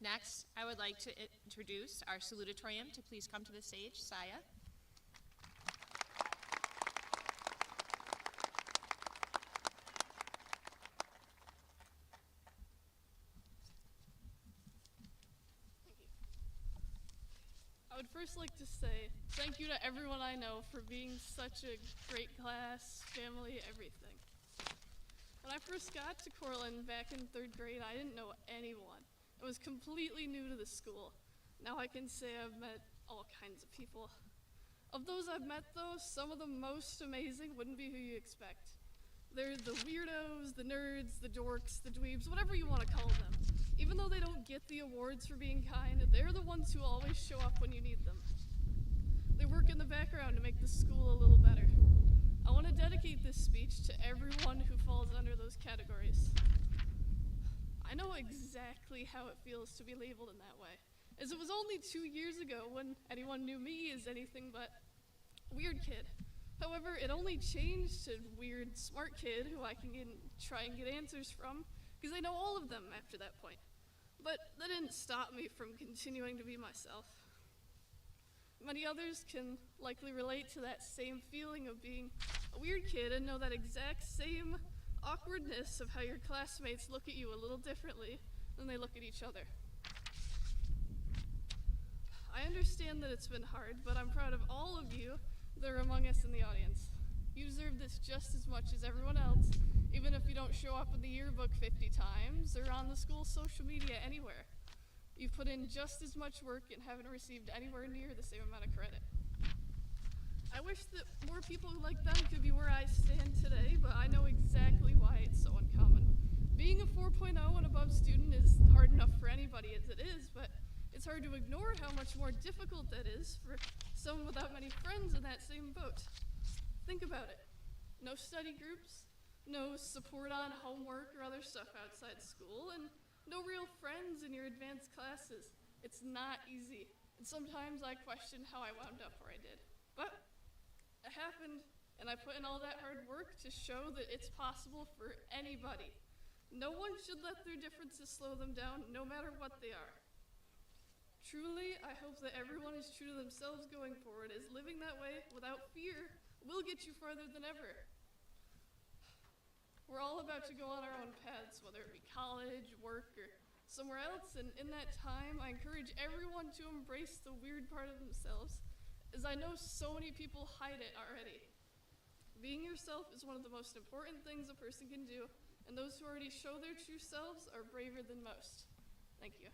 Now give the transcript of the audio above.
Next, I would like to introduce our salutatorian to please come to the stage, Saya. I would first like to say thank you to everyone I know for being such a great class, family, everything. When I first got to Cortland back in 3rd grade, I didn't know anyone. I was completely new to the school. Now I can say I've met all kinds of people. Of those I've met though, some of the most amazing wouldn't be who you expect. They're the weirdos, the nerds, the dorks, the dweebs, whatever you want to call them. Even though they don't get the awards for being kind, they're the ones who always show up when you need them. They work in the background to make the school a little better. I want to dedicate this speech to everyone who falls under those categories. I know exactly how it feels to be labeled in that way, as it was only 2 years ago when anyone knew me as anything but weird kid. However, it only changed to weird smart kid who I can try and get answers from, because I know all of them after that point. But that didn't stop me from continuing to be myself. Many others can likely relate to that same feeling of being a weird kid and know that exact same awkwardness of how your classmates look at you a little differently than they look at each other. I understand that it's been hard, but I'm proud of all of you that are among us in the audience. You deserve this just as much as everyone else, even if you don't show up in the yearbook 50 times or on the school social media anywhere. You've put in just as much work and haven't received anywhere near the same amount of credit. I wish that more people like them could be where I stand today, but I know exactly why it's so uncommon. Being a 4.0 and above student is hard enough for anybody as it is, but it's hard to ignore how much more difficult that is for someone without many friends in that same boat. Think about it. No study groups, no support on homework or other stuff outside school, and no real friends in your advanced classes. It's not easy, and sometimes I question how I wound up where I did. But it happened, and I put in all that hard work to show that it's possible for anybody. No one should let their differences slow them down, no matter what they are. Truly, I hope that everyone is true to themselves going forward, as living that way without fear will get you farther than ever. We're all about to go on our own paths, whether it be college, work, or somewhere else, and in that time, I encourage everyone to embrace the weird part of themselves, as I know so many people hide it already. Being yourself is one of the most important things a person can do, and those who already show their true selves are braver than most. Thank you.